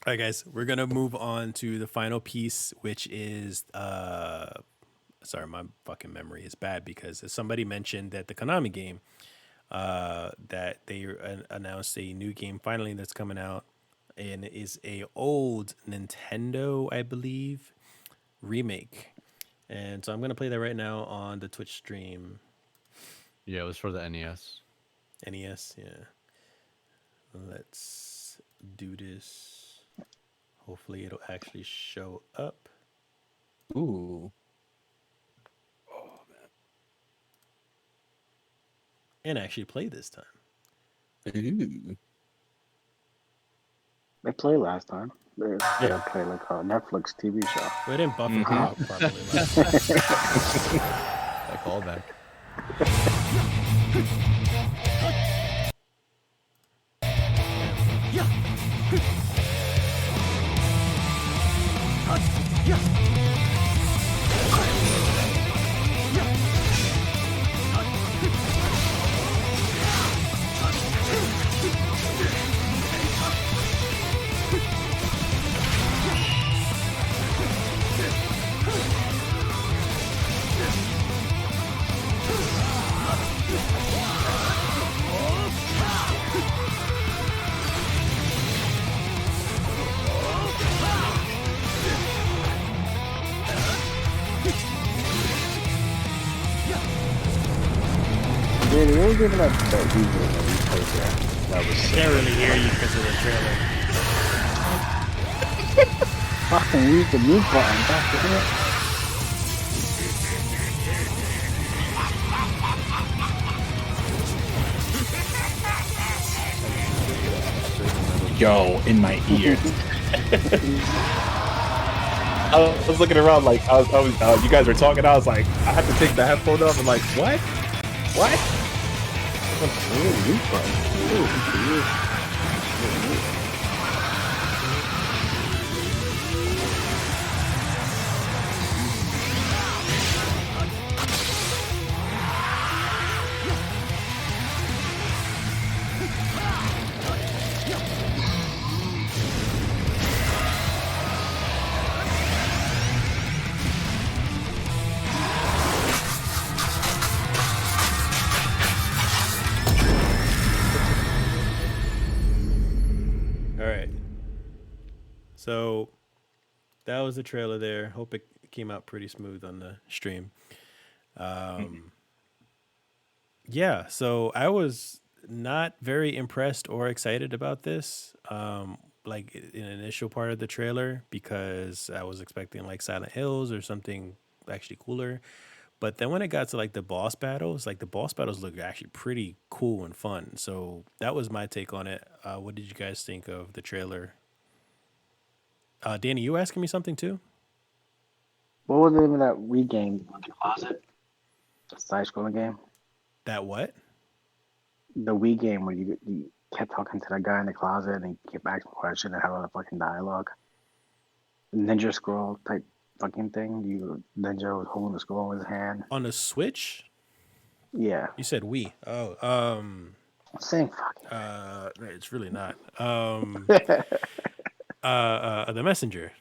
All right, guys, we're gonna move on to the final piece, which is sorry, my fucking memory is bad because somebody mentioned that the Konami game, that they announced a new game finally that's coming out, and it is a old Nintendo, I believe, remake. And so I'm gonna play that right now on the Twitch stream. Yeah, it was for the NES. NES, yeah. Let's do this. Hopefully, it'll actually show up Ooh. and actually play this time. Ooh. They played last time. They played like a Netflix TV show. We didn't buffer properly last That callback. Dude, they were giving up that video that we played there. That was Can't really hear you because of the trailer. fucking use the mute button. God damn it. Yo, in my ear. I was looking around like you guys were talking. I was like, I had to take the headphone off. I'm like, what? What? All right. So that was the trailer there. Hope it came out pretty smooth on the stream. Yeah, so I was not very impressed or excited about this. Like in the initial part of the trailer, because I was expecting like Silent Hills or something actually cooler. But then when it got to like the boss battles look actually pretty cool and fun. So that was my take on it. What did you guys think of the trailer? Danny, you asking me something too? What was the name of that Wii game on the closet? The side-scrolling game? That what? The Wii game where you kept talking to that guy in the closet and he kept asking questions and had all the fucking dialogue. Ninja scroll type fucking thing. Ninja was holding the scroll in his hand. On the Switch? Yeah. You said we. Oh, Same fucking. it's really not. The Messenger.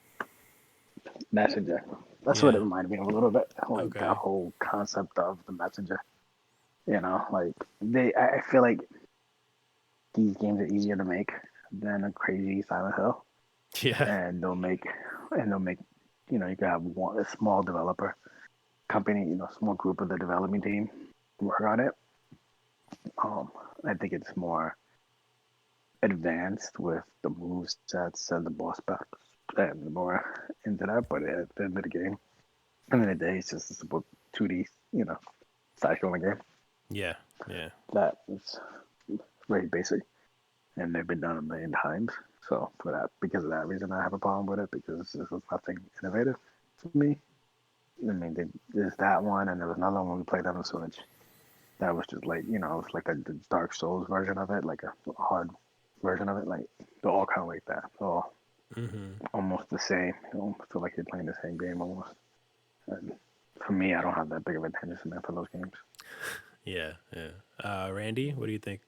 Messenger. That's what Yeah. it reminded me of a little bit. Like Okay. that whole concept of the messenger. You know, like I feel like these games are easier to make than a crazy Silent Hill, Yeah. and they'll make, you know, you can have a small developer company, you know, small group of the development team work on it. I think it's more advanced with the move sets and the boss battles and more into that. But at the end of the game, at the end of the day, it's just a simple 2D, you know, side-scrolling game Yeah. Yeah. that is very basic, and they've been done a million times. So for that, because of that reason, I have a problem with it because this is nothing innovative for me. I mean, there's that one, and there was another one we played on the Switch. That was just like, you know, it's like the Dark Souls version of it, like a hard version of it. Like they're all kind of like that. They're all almost the same. You know, feel like you're playing the same game almost. And for me, I don't have that big of attention span for those games. Yeah. Yeah. Randy, what do you think?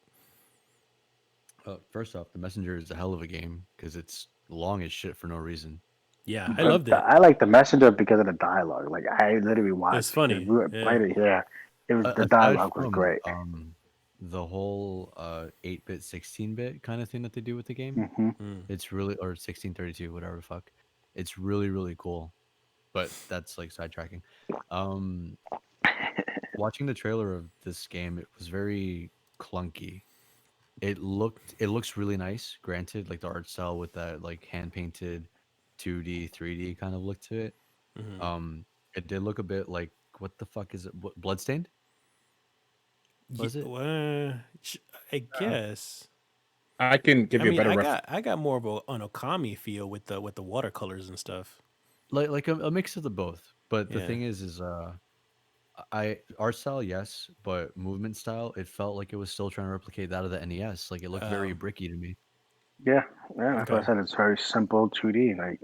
First off, the Messenger is a hell of a game because it's long as shit for no reason. Yeah, I loved it. I like the messenger because of the dialogue. Like I literally It's watched because funny. we Yeah. played it here. It was the Aside dialogue was from great. the whole 8-bit, 16-bit kind of thing that they do with the game, Hmm. Mm. it's really or 1632, whatever the fuck. It's really really cool. But that's like sidetracking. Um, watching the trailer of this game, it was very clunky. It looks really nice, granted, like the art style with that like hand painted 2D, 3D kind of look to it. Hmm. Um, it did look a bit like what the fuck is it? Bloodstained? Was it? I guess. I can give I you a mean, better I reference. got I got more of an Okami feel with the watercolors and stuff. Like a mix of the both. But the Yeah. thing is I art style, yes, but movement style, it felt like it was still trying to replicate that of the NES. Like it looked very Oh, bricky to me. Yeah, yeah. That's why I okay. said it's very simple 2D. Like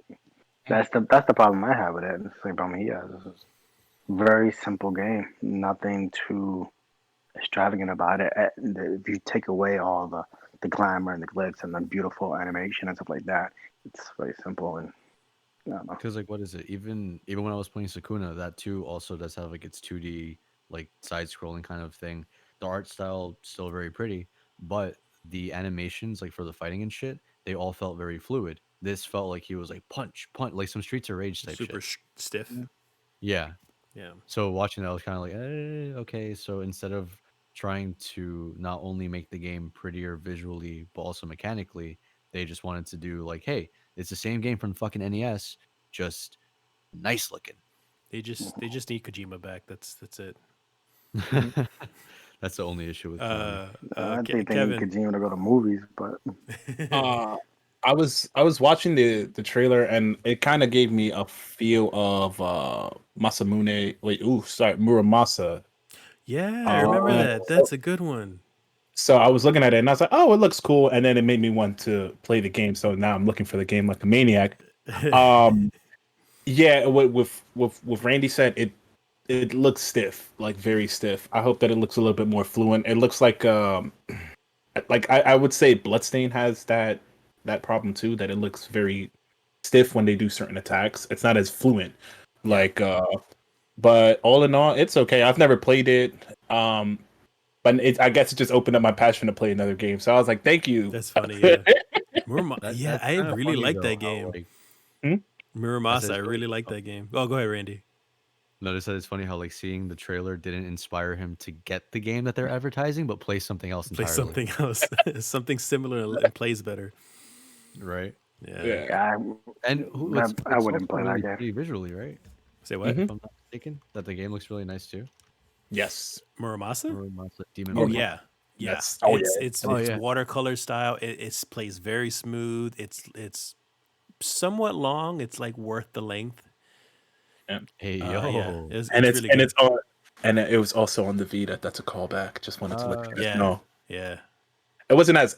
that's the problem I have with it. It's the same problem he has. It's a very simple game. Nothing too extravagant about it. If you take away all the glamour and the glitz and the beautiful animation and stuff like that, it's very simple and I don't know. Because like, what is it? Even when I was playing Sakuna, that too also does have like its 2D like side scrolling kind of thing. The art style still very pretty, but the animations like for the fighting and shit, they all felt very fluid. This felt like he was like punch, punch, like some Streets of Rage type Super shit. stiff. Yeah. Yeah. So watching that, I was kind of like, okay. So instead of trying to not only make the game prettier visually but also mechanically, they just wanted to do like, hey, it's the same game from fucking NES, just nice looking. They just need Kojima back. That's it. Mhm. That's the only issue with Konami. I think they need Kevin. Kojima to go to movies, but Uh, I was watching the trailer and it kind of gave me a feel of Masamune. Wait, sorry, Muramasa. Yeah, I remember Uh, that. That's a good one. so I was looking at it and I was like, oh, it looks cool, and then it made me want to play the game. So now I'm looking for the game like a maniac. Um, yeah, with Randy said it looks stiff, like very stiff. I hope that it looks a little bit more fluent. It looks like I would say Bloodstain has that problem too, that it looks very stiff when they do certain attacks. It's not as fluent. Yeah, Like but all in all, it's okay. I've never played it. But I guess it just opened up my passion to play another game. So I was like, thank you. that's funny. Yeah, Yeah, That's I kind of really funny like that though. How game. like Hmm? I said Muramasa, I it's funny. really like that game. Oh, go ahead, Randy. Notice that it's funny how like seeing the trailer didn't inspire him to get the game that they're advertising, but play something else Play entirely. something else, something similar and plays better. Right. Yeah. Yeah. yeah, And who it's I it's wouldn't also play that really game. pretty visually, right? Say what? Hmm. If I'm not mistaken, that the game looks really nice too. S- Yes. Muramasa? Demon Oh Hunter. yeah, yeah. Yes. Oh yeah. Oh It's yeah. watercolor style. It plays very smooth. It's somewhat long. It's like worth the length. Yeah. Hey Yeah, yo. And it's it's really and good. it's all and it was also on the Vita. That's a callback. Just wanted to let you guys Yeah, know. yeah. It wasn't as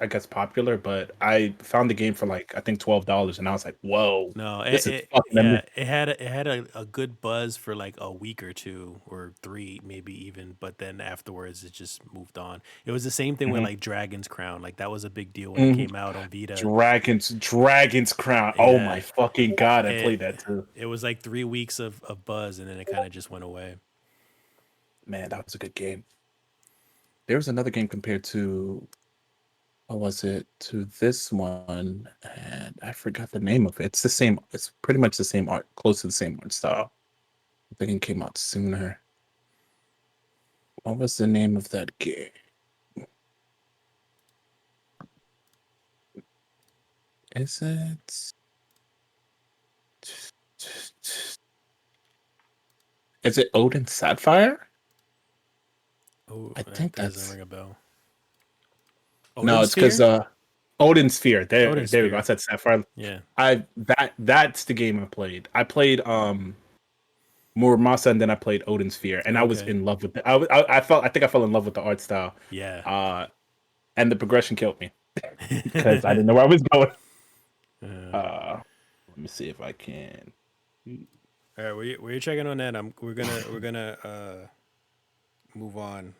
I guess popular, but I found the game for like I think $12, and I was like, whoa, No, this is fucking yeah, amazing. it had a good buzz for like a week or two or three, maybe even, but then afterwards it just moved on. It was the same thing with Mhm. like Dragon's Crown. Like that was a big deal when it Mhm. came out on Vita. Dragon's Crown. Oh my Yeah, fucking god, I it played that too. it was like 3 weeks of buzz, and then it kind of just went away. Man, that was a good game. There was another game compared to what was it to this one, and I forgot the name of it. It's the same. It's pretty much the same art, close to the same art style. The game came out sooner. What was the name of that game? Is it? Is it Odin Sapphire? Oh, I that think doesn't that's ring a bell. no. Odin It's because Sphere. Odin Sphere. Odin There we go. I Sphere. said Sapphire. Yeah. That's the game I played. I played Muramasa, and then I played Odin Sphere, and I was Okay. in love with it. I think I fell in love with the art style. Yeah. Uh, and the progression killed me because I didn't know where I was going. Uh, Let me see if I can. all right, we're checking on that. We're gonna move on.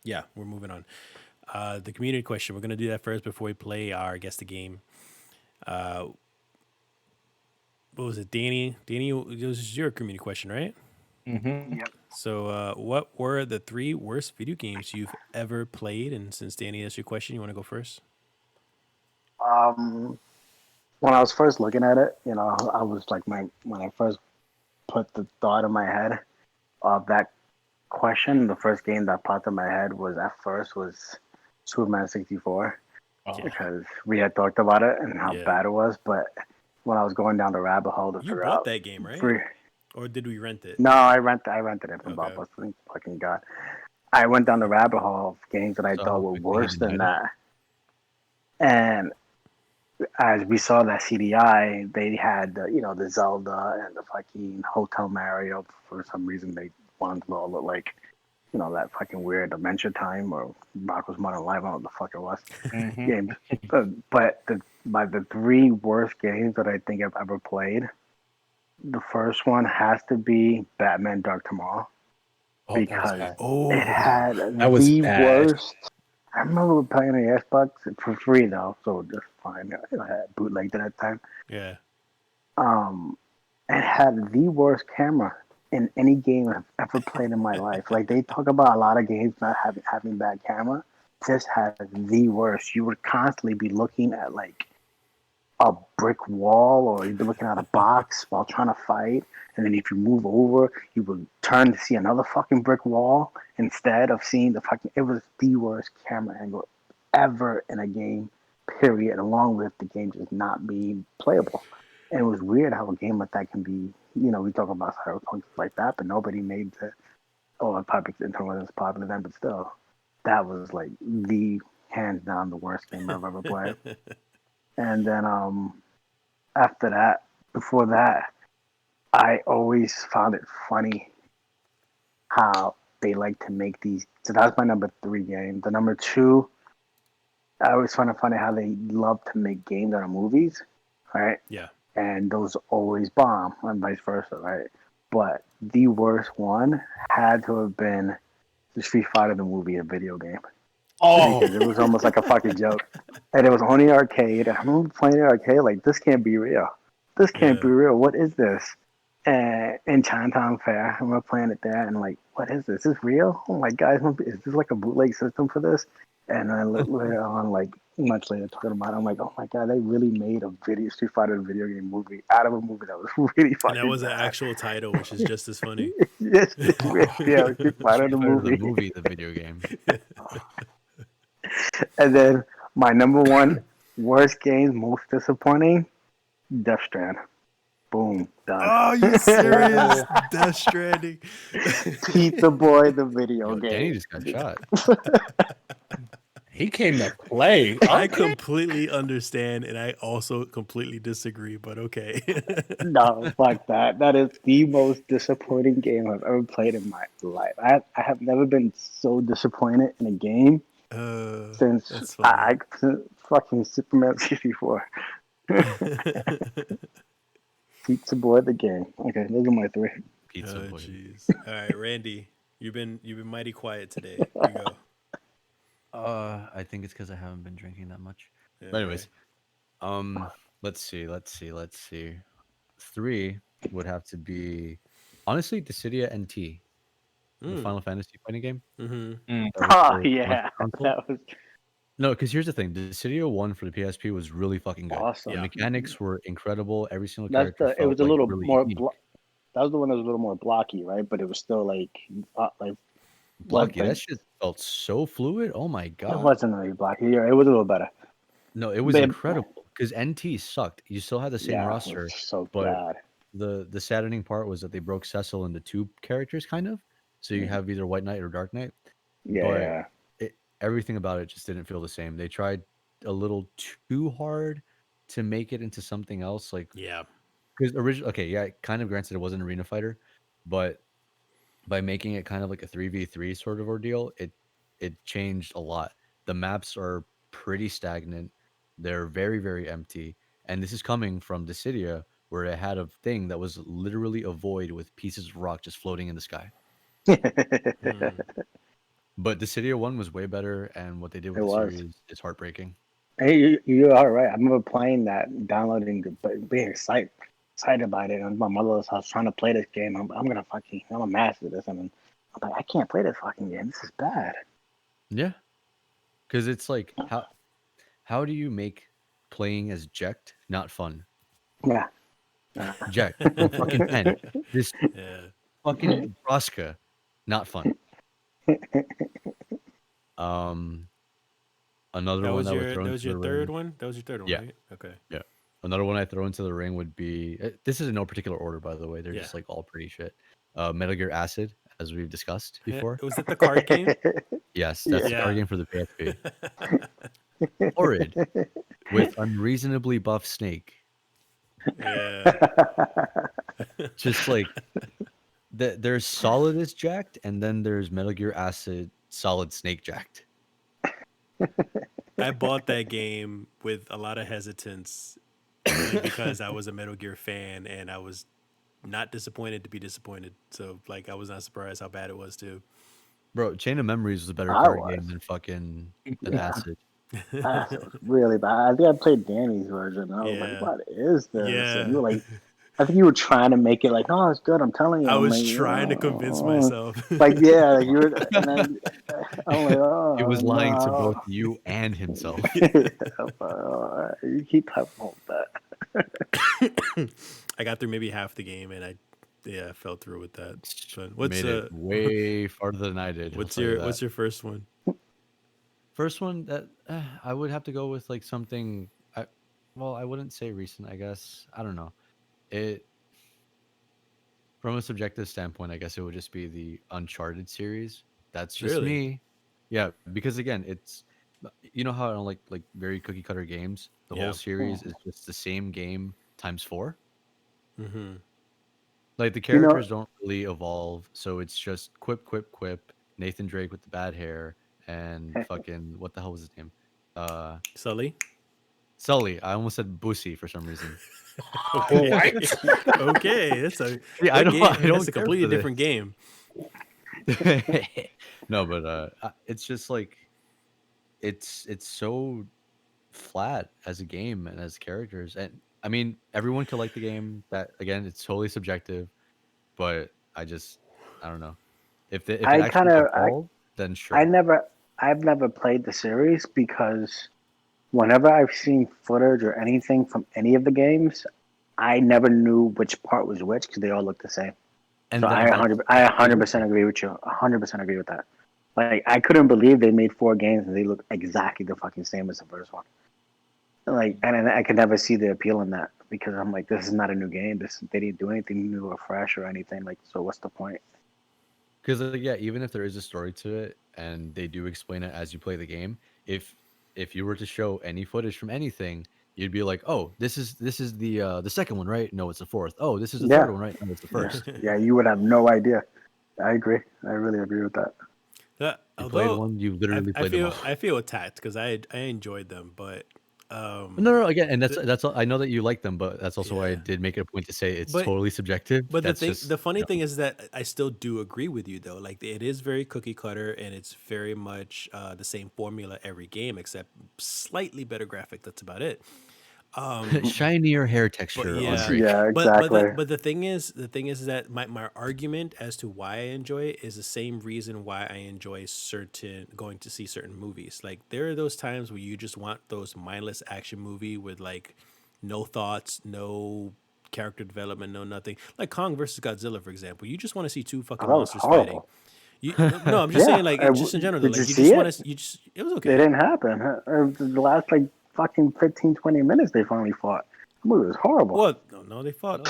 Yeah, we're moving on. The community question. We're gonna do that first before we play our guess the game. Uh, what was it, Danny? Danny, it was your community question, right? Mm-hmm. Yep. So, what were the three worst video games you've ever played? And since Danny asked your question, you want to go first? Um, when I was first looking at it, I was like, when I first put the thought in my head of that question, the first game that popped in my head was Superman 64 Oh, Yeah, because we had talked about it and how yeah. bad it was. But when I was going down the rabbit hole to You figure bought out that game, right? free, Or did we rent it? no, I rented it from Okay. Blockbuster. Thank fucking God. I went down the rabbit hole of games that I Saw thought how were quickly he worse than denied it. that. And as we saw that CDI, they had the Zelda and the fucking Hotel Mario. For some reason, they wanted to all look like that fucking weird Adventure Time or Rocko's Modern Life. I don't know what the fuck it was. mm-hmm. Games, but the three worst games that I think I've ever played. The first one has to be Batman Dark Tomorrow Oh, that was because bad. it Oh, had That was the bad. worst. I remember playing on the Xbox for free though, so just fine. I had bootlegged at that time. yeah. Um, it had the worst camera in any game I've ever played in my life. Like they talk about a lot of games not having bad camera. This had the worst. You would constantly be looking at like a brick wall or you'd be looking at a box while trying to fight. And then if you move over, you would turn to see another fucking brick wall instead of seeing the fucking. It was the worst camera angle ever in a game, period, along with the game just not being playable. And it was weird how a game like that can be, we talk about cyberpunk like that, but nobody made the, oh, it probably wasn't popular then, but still, that was like the hands down the worst game I've ever played. And then after that, before that, I always found it funny how they like to make these. So that's my number three game. The number two, I always find it funny how they love to make games out of movies, right? Yeah. And those always bomb, and vice versa, right? But the worst one had to have been the Street Fighter the movie, a video game, Oh, because it was almost like a fucking joke. And it was only arcade. And I remember playing it arcade like this can't be real. This can't be Yeah. real. What is this? And in Chinatown Fair, I remember playing it there and like, what is this? Is this real? Oh my god, is this like a bootleg system for this? And then later on, like much later, talking about it, I'm like, oh my god, they really made a Street Fighter video game movie out of a movie that was really And that fucking was an bad. actual title, which is just as funny. Yes, yeah, Street Fighter Street the Fighter the movie. movie, the video game. And then my number one worst game, most disappointing, Death Strand. Boom, done. Oh, you serious? Death Stranding. Pizza Boy, the video Yo, Danny game. just got shot. he came to play. I Okay. completely understand, and I also completely disagree. But okay. No, fuck that. That is the most disappointing game I've ever played in my life. I have never been so disappointed in a game since That's funny. since fucking Superman 64. Pizza Boy, the game. Okay, those are my three. Pizza Oh boy. jeez. All right, Randy, you've been mighty quiet today. You go. I think it's because I haven't been drinking that much. Yeah, But anyways, let's see. Three would have to be honestly Dissidia NT, the okay. Final Fantasy fighting game Mm-hmm. that was Oh for yeah, console. that was No, because here's the thing: Dissidia 1 for the PSP was really fucking good. The Yeah. awesome. mechanics were incredible. Every single That's character it felt was a like little really more. unique. That was the one that was a little more blocky, right? But it was still like what Blocky, like that shit felt so fluid. Oh my it god. wasn't really blocky. Yeah, it was a little better. No, it was But incredible because NT sucked. You still had the same yeah, it was roster, so but bad. the saddening part was that they broke Cecil into two characters, kind of. So you Mm, have either White Knight or Dark Knight, yeah, but yeah. everything about it just didn't feel the same. They tried a little too hard to make it into something else, like Yeah. because original. Okay, yeah, kind of granted it was an arena fighter, but by making it kind of like a 3v3 sort of ordeal, it changed a lot. The maps are pretty stagnant. They're very, very empty. And this is coming from Dissidia, where it had a thing that was literally a void with pieces of rock just floating in the sky. Mm. But the Dissidia one was way better, and what they did It with the was. series is heartbreaking. Hey, you are right. I remember playing that, downloading, but being excited about it. And my mother's house trying to play this game. I'm a master this, and then I'm like, I can't play this fucking game. This is bad. Yeah, because it's like how do you make playing as Jekt not fun? Yeah. Jekt from fucking 10. This Yeah. fucking Broska, not fun. Another one I would throw That into was the your third ring. one? That was your third one, Yeah, right? Okay. yeah. Another one I throw into the ring would be this is in no particular order, by the way. They're Yeah. just like all pretty shit. Metal Gear Acid, as we've discussed before. Was it the card game? Yes, that's the Yeah. card game for the PSP. Horrid with unreasonably buff Snake. Yeah. Just like there's Solid as Jacked, and then there's Metal Gear Acid Solid Snake Jacked. I bought that game with a lot of hesitance only because I was a Metal Gear fan and I was not disappointed to be disappointed. So like I was not surprised how bad it was too. Bro, Chain of Memories was a better I card was. game than fucking Yeah. Acid. Acid was really bad. I think I played Danny's version. And I was Yeah. like, what is this? Yeah. And you were like, I think you were trying to make it like, oh, it's good. I'm telling you. I I'm was like, trying to convince oh. myself. Like, yeah, like you were, and then I'm like, oh, He was lying to no. both you and himself. You keep talking about that. I got through maybe half the game and I fell through with that. But what's Made it way farther than I did. what's your first one? First one that I would have to go with like something. I wouldn't say recent. I guess I don't know. It from a subjective standpoint, I guess it would just be the Uncharted series. That's just Really? me. Yeah, because again, it's you know how I don't like very cookie cutter games. The Yeah. whole series is just the same game times 4. Mm-hmm. Like the You know, characters don't really evolve, so it's just quip, quip, quip. Nathan Drake with the bad hair and fucking what the hell was his name? Sully? Sully. I almost said Boosie for some reason. Okay. Okay. That's a Yeah, I good don't. game. I don't That's a care completely for this. different game. No, but it's just like it's so flat as a game and as characters, and I mean everyone could like the game. That again, it's totally subjective, but I don't know if it I actually evolved, then sure. I've never played the series because whenever I've seen footage or anything from any of the games, I never knew which part was which because they all look the same. And So I 100% agree with you. 100% agree with that. Like I couldn't believe they made 4 games and they look exactly the fucking same as the first one. Like, and I could never see the appeal in that because I'm like, this is not a new game. They didn't do anything new or fresh or anything. Like, so what's the point? Because yeah, even if there is a story to it and they do explain it as you play the game, if you were to show any footage from anything, you'd be like, oh, this is the second one, right? No, it's the fourth. Oh, this is the third one, right? No, it's the first. Yeah, you would have no idea. I agree. I really agree with that. You played one, you literally played them all. I feel attacked because I enjoyed them, but No, again, and that's I know that you like them, but that's also why I did make it a point to say it's But- totally subjective. But That's the funny thing is that I still do agree with you though. Like it is very cookie cutter and it's very much the same formula every game except slightly better graphic. That's about it. shinier hair texture. yeah. On Drake. Yeah, exactly. But the thing is that my argument as to why I enjoy it is the same reason why I enjoy going to see certain movies. Like there are those times where you just want those mindless action movie with like no thoughts, no character development, no nothing. Like Kong versus Godzilla, for example. You just want to see two fucking That was monsters fighting. horrible. No, I'm just Yeah, saying, like, just in general. did Like, you you see just it? want to. It was It okay. didn't happen. The last like fucking 15, 20 minutes they finally fought. The movie was horrible. Well, no, they fought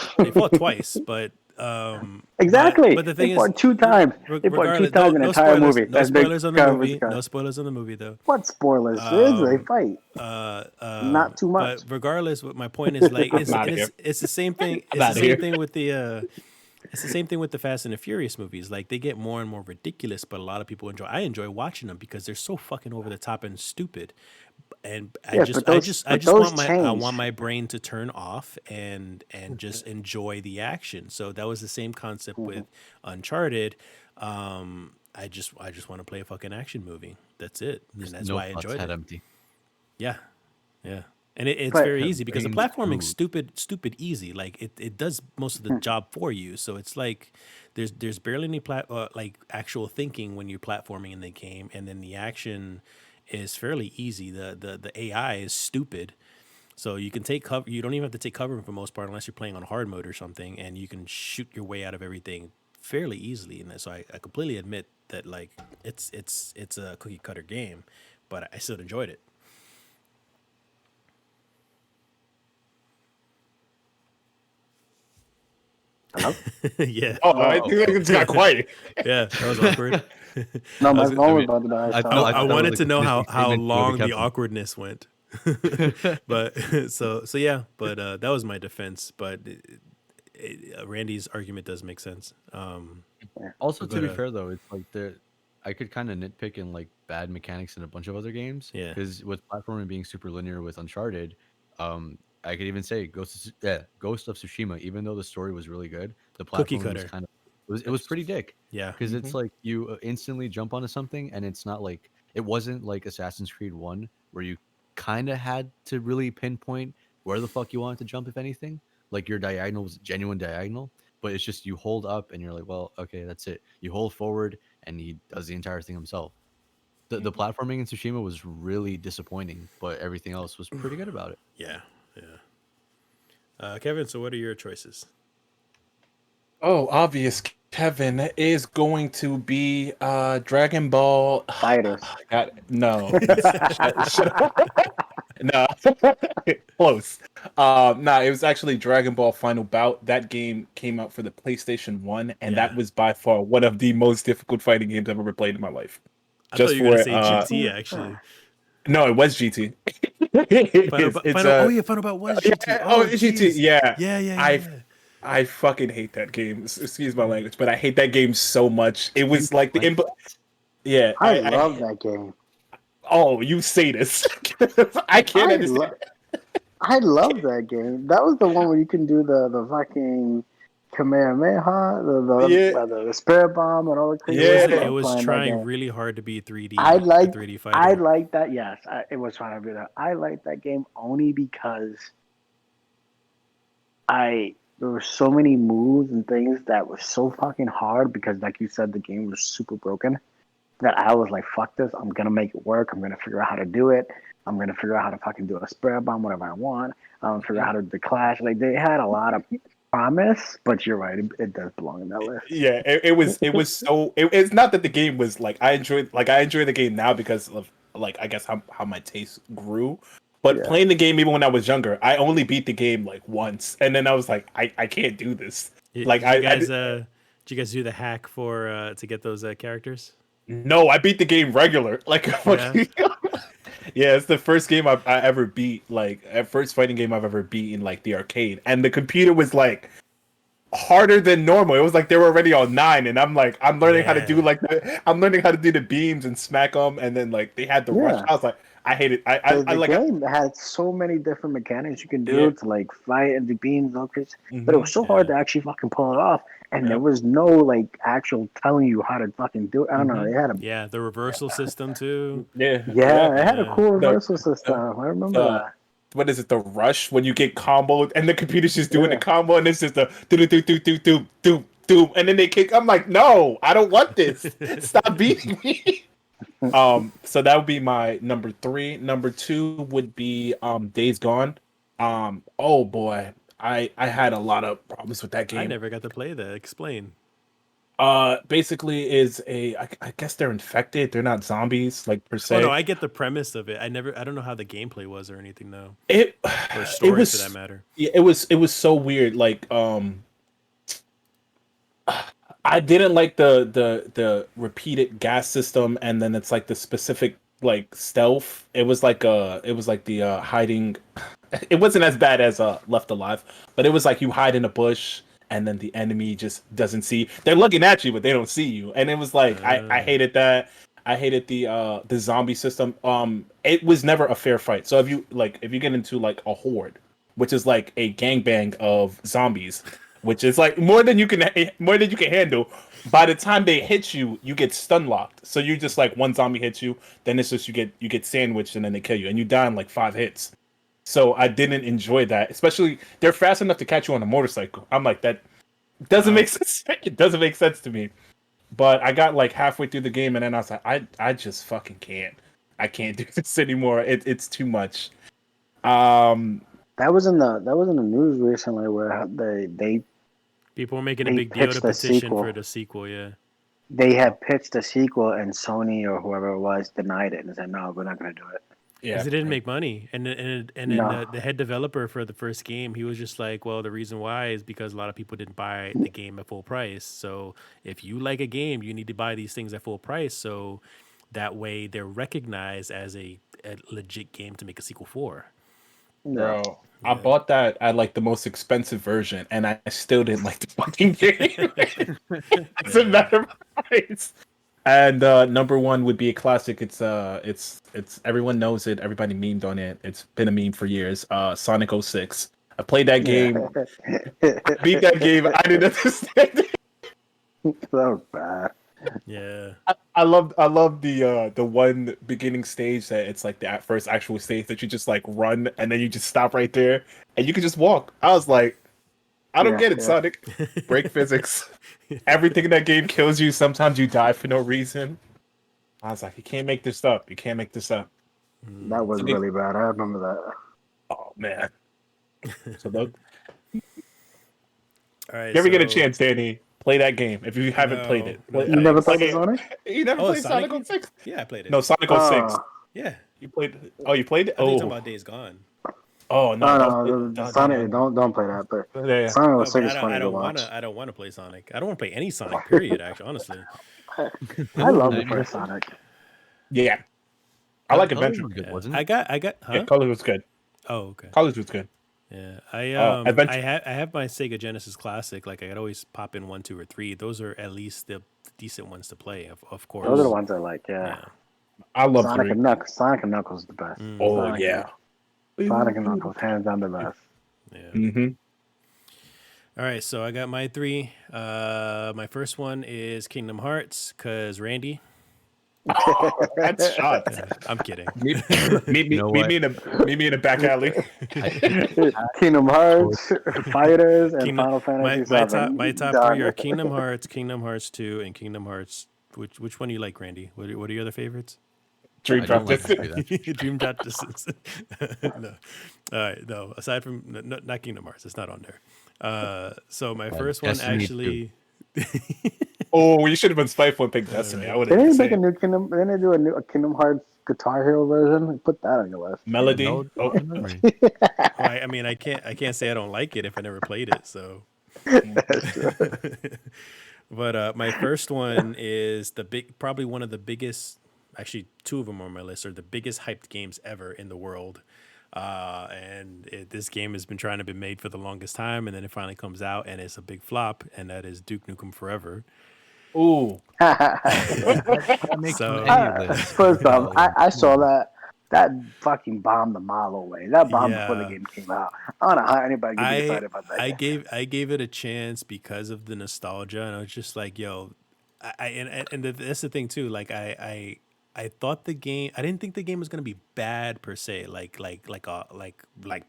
twice, but Exactly. But the thing they is, fought 2 times. They fought 2 times in the entire spoilers, movie. No That's big spoilers on the cover movie. guy. No spoilers on the movie, though. What spoilers? They fight. Not too much. But regardless, what my point is, like, it's the same thing. It's the same thing with the. It's the same thing with the Fast and the Furious movies. Like they get more and more ridiculous, but a lot of people enjoy. I enjoy watching them because they're so fucking over the top and stupid. And I just want my brain to turn off and just enjoy the action. So that was the same concept with Uncharted. I just want to play a fucking action movie. That's it, and There's that's no why I butts enjoyed head it. empty. Yeah, yeah, and it's But very Her easy because the brain platforming's food. stupid easy. Like it does most of the job for you. So it's like there's barely any like actual thinking when you're platforming in the game, and then the action is fairly easy. The AI is stupid. So you can take cover. You don't even have to take cover for the most part, unless you're playing on hard mode or something, and you can shoot your way out of everything fairly easily. And so I completely admit that like it's a cookie cutter game, but I still enjoyed it. Hello? Yeah, Oh, I Oh, think it's got quiet. yeah, that was awkward. no, I my was, phone I was mean, about to die. I I, thought So I I thought that was wanted like to a know finishing how statement. You would have long the kept them. awkwardness went. But so yeah, but that was my defense. But Randy's argument does make sense. Also, But to go be to fair though, it's like I could kind of nitpick in like bad mechanics in a bunch of other games yeah, because with platforming being super linear with Uncharted, I could even say Ghost of Tsushima. Even though the story was really good, the cookie platforming was cutter. kind of it was pretty dick Yeah, because Hmm. it's like you instantly jump onto something and it's not like it wasn't like Assassin's Creed 1 where you kind of had to really pinpoint where the fuck you wanted to jump if anything. Like your diagonal was genuine diagonal, but it's just you hold up and you're like, well, okay, that's it. You hold forward and he does the entire thing himself. The platforming in Tsushima was really disappointing, but everything else was pretty good about it. yeah, yeah. Kevin, so what are your choices? Oh, obvious, Kevin is going to be Dragon Ball. fighters. God, no, shut up. No, close. Nah, it was actually Dragon Ball Final Bout. That game came out for the PlayStation 1, and that Yeah, was by far one of the most difficult fighting games I've ever played in my life. I thought Just you were gonna for say GT actually. no, it was GT. It's Final. Oh yeah, Final Bout was GT. yeah, oh, Oh GT, jeez. yeah. Yeah, yeah, yeah, I yeah. I fucking hate that game. Excuse my language, but I hate that game so much. It You was like the like yeah, I love that game. oh, you say this. I can't I understand. love. I love that game. That was the one where you can do the fucking Kamehameha, Yeah, the spirit bomb, and all the crazy It was shit. I yeah. it love was playing that trying game. really hard to be 3D I a liked 3D I fighter. liked that. Yes, it was trying to be that. I liked that game only because there were so many moves and things that were so fucking hard because, like you said, the game was super broken. That I was like, fuck this, I'm gonna make it work. I'm gonna figure out how to do it. I'm gonna figure out how to fucking do a spirit bomb, whatever I want. Figure out how to do the clash. Like they had a lot of promise, but you're right, it does belong in that list. Yeah, it was so it's not that the game was I enjoy the game now because of like I guess how my taste grew. But Yeah. playing the game even when I was younger, I only beat the game like once, and then I was like, I can't do this. Like Did you guys do the hack for to get those characters? no, I beat the game regular. Like Yeah. fucking yeah, it's the first game I ever beat. Like first fighting game I've ever beat in like the arcade, and the computer was like harder than normal. It was like they were already on 9, and I'm like, Yeah. I'm learning how to do the beams and smack them, and then like they had the rush. Yeah. I was like, I hate it. I The like, game had so many different mechanics you can yeah, do to like fight and do beams, all crazy. But it hmm was so hard Yeah. to actually fucking pull it off. And there yep, was no like actual telling you how to fucking do it. I don't know. hmm They had a Yeah. The reversal system too. yeah, yeah. yeah, it had a Yeah. cool The, reversal system. I remember the that. what is it? The rush when you get comboed, and the computer's just doing the Yeah. combo, and it's just a do do do do do do do, and then they kick. I'm like, no, I don't want this. Stop beating me. So that would be my number 3. Number 2 would be Days Gone. Oh boy, I had a lot of problems with that I game. never got to play that. Explain. Basically is I guess they're infected. They're not zombies like per Oh no, se. I get the premise of it. I don't know how the gameplay was or anything though, It or it story for that was matter. yeah, it was so weird. Like I didn't like the repeated gas system, and then it's like the specific like stealth. It was like the hiding. It wasn't as bad as Left Alive, but it was like you hide in a bush, and then the enemy just doesn't see. They're looking at you, but they don't see you. And it was like I Uh, hated that. I hated the zombie system. It was never a fair fight. So if you get into like a horde, which is like a gangbang of zombies, which is like more than you can handle. By the time they hit you, you get stun locked. So you just like one zombie hits you, then it's just you get sandwiched and then they kill you, and you die in like 5 hits. So I didn't enjoy that. Especially they're fast enough to catch you on a motorcycle. I'm like that doesn't make sense. It doesn't make sense to me. But I got like halfway through the game and then I was like, I just fucking can't. I can't do this anymore. It's too much. That was in the news recently where they People were making a They big deal to pitched a petition sequel. for the sequel. Yeah. they had pitched a sequel and Sony or whoever it was denied it and said no, we're not going to do it. Yeah. Because it didn't make money, and then No. the head developer for the first game, he was just like, "Well, the reason why is because a lot of people didn't buy the game at full price. So if you like a game, you need to buy these things at full price, so that way they're recognized as a legit game to make a sequel for." No. Bro, I bought that at like the most expensive version, and I still didn't like the fucking game. Doesn't matter price. And number one would be a classic. It's everyone knows it. Everybody memed on it. It's been a meme for years. Sonic 06. I played that game. Beat that game. I didn't understand it. That was bad. Yeah. I love the one beginning stage that it's like the first actual stage that you just like run and then you just stop right there and you can just walk. I was like, I don't get it, Sonic. Break physics. Everything in that game kills you. Sometimes you die for no reason. I was like, you can't make this up. You can't make this up. That was really bad. I remember that. Oh man. So look, All right. you ever get a chance, Danny? Play that game if you haven't played it. No. You never played Sonic? You never played Sonic 06? Yeah, I played it. No, Sonic 06. Yeah. You played it? Oh, you played it? I think you're Oh, talking about Days Gone. oh No, don't- Sonic. Don't play that. But Yeah. Sonic No, 06 but is funny I to don't watch. wanna. I don't want to play Sonic. I don't want to play any Sonic. Period. Actually, honestly. I love the first Sonic. Yeah. I like Colors Adventure. was good, Yeah. wasn't I it? got. Yeah, Huh? Colors was good. Oh, okay. Colors was good. Yeah, Adventure- I have my Sega Genesis Classic. Like I could always pop in 1, 2, or 3. Those are at least the decent ones to play. Of course. Those are the ones I like. Yeah. I love Sonic 3. and Knuckles. Sonic and Knuckles is the best. Oh, Sonic yeah. Sonic and Knuckles, hands down the best. Yeah. Mm-hmm. All right, so I got my 3. My first one is Kingdom Hearts because Randy. That's shot. I'm kidding. Meet know what? me in a back alley. Kingdom Hearts, Fighters, and Kingdom- Final Fantasy my VII. top Done. 3 are Kingdom Hearts, Kingdom Hearts 2, and Kingdom Hearts. Which one do you like, Randy? What are your other favorites? Dream I drop don't like this. to do that. Dream Drop Distance. No. All right, no. Aside from not Kingdom Hearts, it's not on there. So my first one Destiny actually. Oh, you should have been spiteful and picked Destiny. I would Didn't have they make a said new Kingdom? Didn't they do a Kingdom Hearts Guitar Hero version? Put that on your list. Melody. No, Oh, memory. I mean, I can't say I don't like it if I never played it. So. But my first one is probably one of the biggest. Actually, 2 of them on my list are the biggest hyped games ever in the world. This game has been trying to be made for the longest time, and then it finally comes out, and it's a big flop, and that is Duke Nukem Forever. ooh. That makes So- any of this. First off, I saw that. That fucking bombed a mile away. That bombed before the Yeah. game came out. I don't know how anybody can be excited about that. game. I gave it a chance because of the nostalgia, and I was just like, yo, that's the thing too. Like I thought the game. I didn't think the game was gonna be bad per se. Like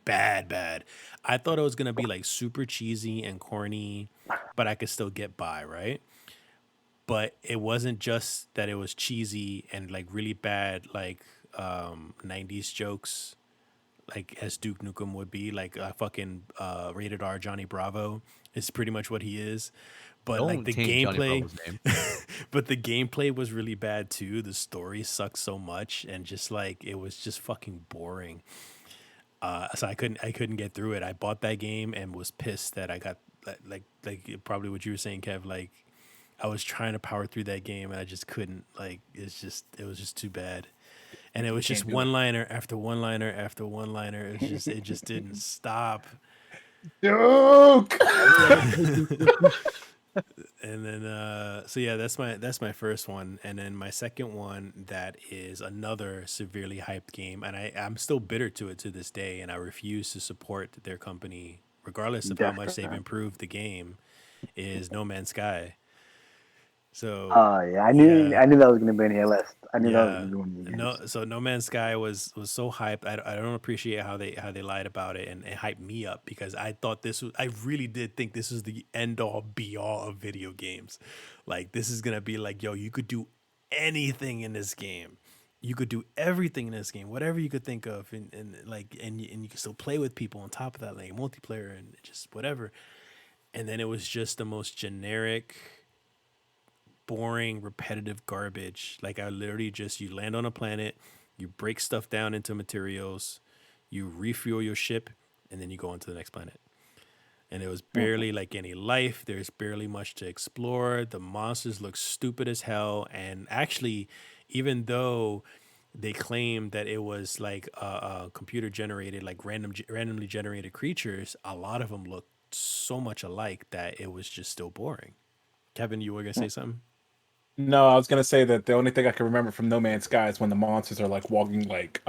bad. I thought it was gonna be like super cheesy and corny, but I could still get by, right? But it wasn't just that it was cheesy and like really bad, like 90s jokes, like as Duke Nukem would be, like a fucking rated R Johnny Bravo is pretty much what he is. But Don't like the taint Johnny gameplay, Bravo's name. but the gameplay was really bad too. The story sucked so much, and just like it was just fucking boring. So I couldn't get through it. I bought that game and was pissed that I got like probably what you were saying, Kev. Like I was trying to power through that game and I just couldn't. Like it was just too bad. And it was just one liner after one liner after one liner. It just didn't stop. Duke. And then so yeah, that's my first one. And then my second one, that is another severely hyped game, and I'm still bitter to it to this day, and I refuse to support their company regardless of how much they've improved the game, is No Man's Sky. So Oh yeah, I yeah, knew that was gonna be on your list. I knew that was yeah. gonna be one of your games. So No Man's Sky was so hyped. I don't appreciate how they lied about it and hyped me up because I thought I really did think this was the end all be all of video games. Like this is gonna be like, yo, you could do anything in this game. You could do everything in this game, whatever you could think of, and you can still play with people on top of that, like multiplayer and just whatever. And then it was just the most generic, boring, repetitive garbage. Like I literally just you land on a planet, you break stuff down into materials, you refuel your ship, and then you go on to the next planet. And it was barely like any life. There's barely much to explore. The monsters look stupid as hell. And actually, even though they claimed that it was like computer generated, like randomly generated creatures, a lot of them looked so much alike that it was just still boring. Kevin, you were gonna say something? No, I was gonna say that the only thing I can remember from No Man's Sky is when the monsters are like walking like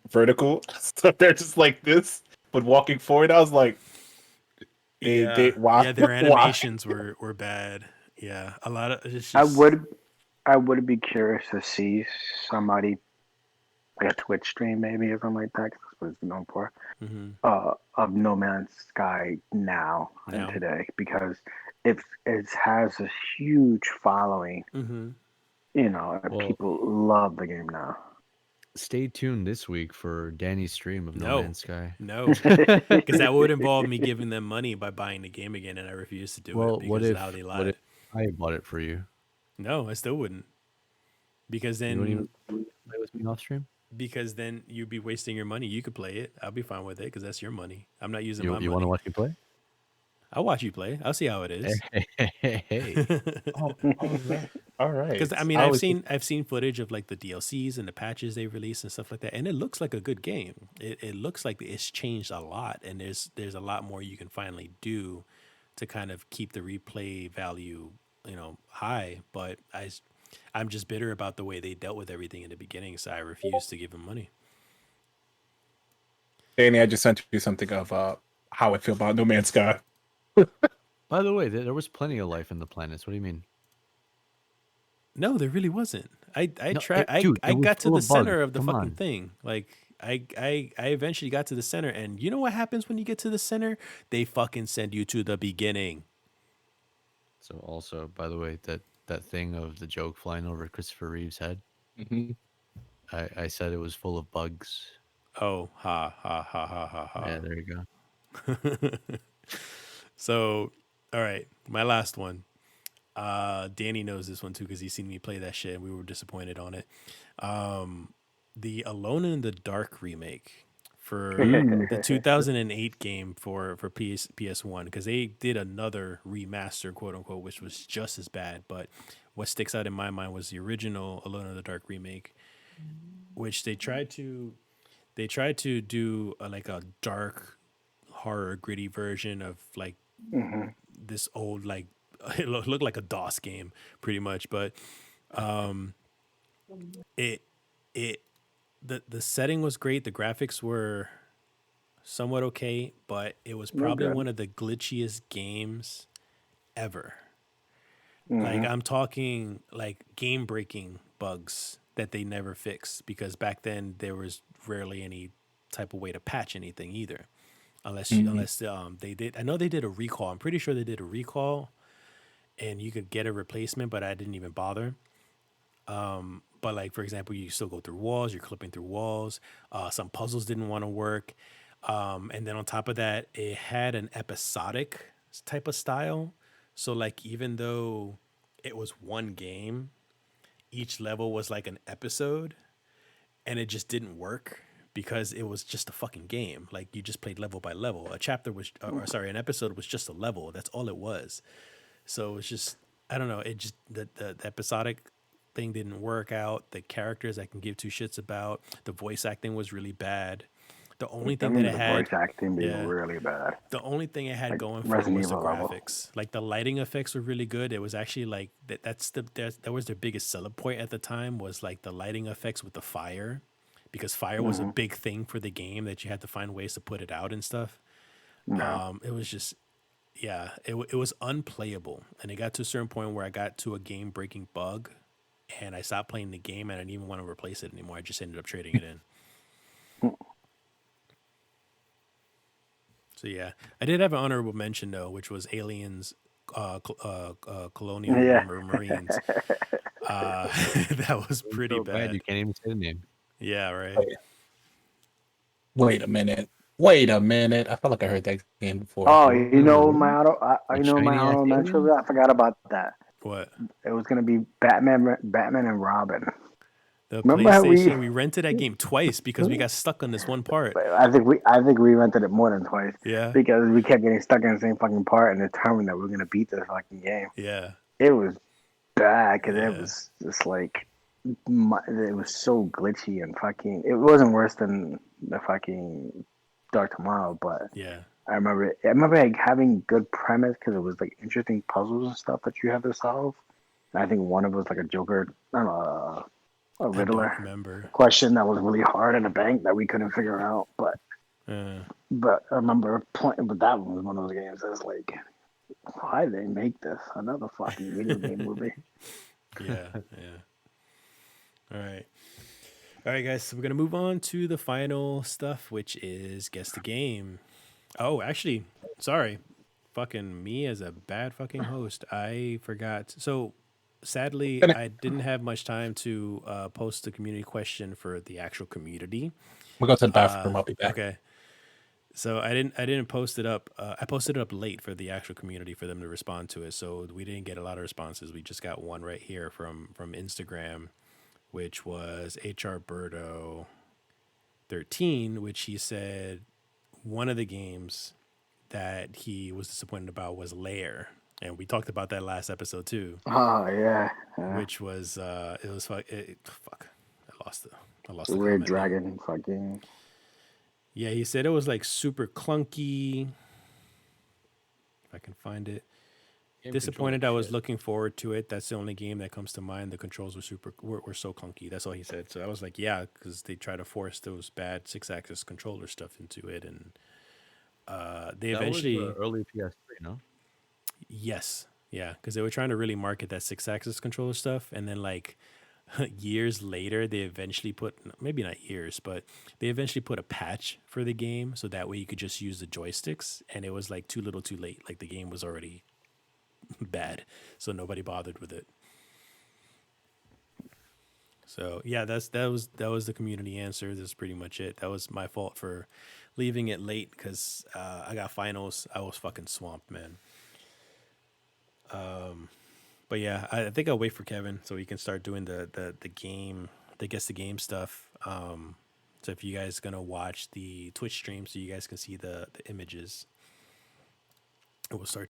vertical, so they're just like this, but walking forward. I was like, they why Yeah, their why? animations were bad. Yeah, a lot of it's I just would be curious to see somebody like a Twitch stream maybe or something like that. 'Cause that's what it's known for. mhm, Of No Man's Sky now and now. today because it has a huge following, Mm-hmm. and Well, people love the game now. stay tuned this week for Danny's stream of No No, Man's Sky. no, because that would involve me giving them money by buying the game again, and I refuse to do it Well, because of how they what if lied. I bought it for you? No, I still wouldn't because You wouldn't even then play with me off stream? you'd be wasting your money. You could play it. I'll be fine with it because that's your money. I'm not using my You want to money. watch me play? I'll watch you play. I'll see how it is. Hey. Oh, all right. Because I mean, I was I've seen footage of like the DLCs and the patches they released and stuff like that, and it looks like a good game. It looks like it's changed a lot, and there's a lot more you can finally do to kind of keep the replay value, high. But I'm just bitter about the way they dealt with everything in the beginning, so I refuse to give them money. Danny. I just sent you something of how I feel about No Man's Sky. By the way, there was plenty of life in the planets. What do you mean? No, there really wasn't. I No, tried. dude, I it was got to full the of bugs. center of the Come fucking on. thing. Like I eventually got to the center, and you know what happens when you get to the center? They fucking send you to the beginning. So also, by the way, that thing of the joke flying over Christopher Reeve's head, Mm-hmm. I said it was full of bugs. Oh, ha ha ha ha ha Yeah, there you go. ha. So, all right, my last one. Danny knows this one too because he's seen me play that shit, and we were disappointed on it. The Alone in the Dark remake for the 2008 game for PS1 because they did another remaster, quote unquote, which was just as bad. But what sticks out in my mind was the original Alone in the Dark remake, which they tried to do like a dark horror gritty version of like hmm this old like it looked like a DOS game pretty much, but it it the setting was great, the graphics were somewhat okay, but it was No probably good. one of the glitchiest games ever. Like hmm I'm talking like game breaking bugs that they never fixed because back then there was rarely any type of way to patch anything either. Unless they did, I know they did a recall. I'm pretty sure they did a recall and you could get a replacement, but I didn't even bother. But like for example, you still go through walls. You're clipping through walls. Some puzzles didn't want to work, and then on top of that, it had an episodic type of style. So like even though it was one game, each level was like an episode, and it just didn't work because it was just a fucking game. Like you just played level by level. A chapter was, or sorry, an episode was just a level. That's all it was. So it's just I don't know. It just the episodic thing didn't work out. The characters I can give two shits about. The voice acting was really bad. The only I thing that remember it the had, voice acting being yeah, really bad, the only thing it had like going for it Resident was the Evil level. graphics. Like the lighting effects were really good. It was actually like that was their biggest selling point at the time was like the lighting effects with the fire, because fire was a hmm big thing for the game that you had to find ways to put it out and stuff. No. It was just, yeah, it was unplayable, and it got to a certain point where I got to a game breaking bug, and I stopped playing the game, and I didn't even want to replace it anymore. I just ended up trading it in. So yeah, I did have an honorable mention though, which was Aliens, Colonial Yeah. Marines. That was It's pretty so bad you bad. can't even say the name. Yeah, right. Wait a minute. Wait a minute. I felt like I heard that game before. Oh, Colonial Marine? The you know my shiny ass honorable mention. aliens? I forgot about that. What? It was gonna be Batman and Robin. The Remember how PlayStation, we rented that game twice because we got stuck on this one part. I think we rented it more than twice Yeah, because we kept getting stuck in the same fucking part and determined that we are gonna beat this fucking game. yeah, It was bad because it yeah, was just like it was so glitchy and fucking. It wasn't worse than the fucking Dark Tomorrow, but yeah. I remember like having good premise because it was like interesting puzzles and stuff that you had to solve. And I think one of it was like a Joker, I don't know, a I don't Riddler remember. question that was really hard in a bank that we couldn't figure out. Uh, But I remember playing, but that one was one of those games that's like, why they make this another fucking video game movie? yeah, yeah. All right. All right, guys. So we're gonna move on to the final stuff, which is guess the game. Oh, actually, sorry. Fucking me as a bad fucking host. I forgot. So sadly, I didn't have much time to post the community question for the actual community. We'll go to the bathroom. I'll be back. Okay. So I didn't post it up. I posted it up late for the actual community for them to respond to it. So we didn't get a lot of responses. We just got one right here from Instagram, which was HR Birdo 13, which he said one of the games that he was disappointed about was Lair, and we talked about that last episode too, Oh yeah, which was it was fuck. I lost the the weird comment now. dragon fucking. Yeah, he said it was like super clunky. If I can find it. Game Disappointed. controls I was shit. looking forward to it. That's the only game that comes to mind. The controls were so clunky. That's all he said. So I was like, yeah, because they try to force those bad 6-axis controller stuff into it, and they That was eventually, early PS3, no? yes, yeah, because they were trying to really market that 6-axis controller stuff, and then like years later, they eventually put, maybe not years, but they eventually put a patch for the game so that way you could just use the joysticks, and it was like too little, too late. Like the game was already bad, so nobody bothered with it. So yeah, that was the community answer. That's pretty much it. That was my fault for leaving it late because I got finals. I was fucking swamped, man. But yeah, I think I'll wait for Kevin so he can start doing the game, the guess the game stuff. So if you guys gonna watch the Twitch stream, so you guys can see the images, we'll start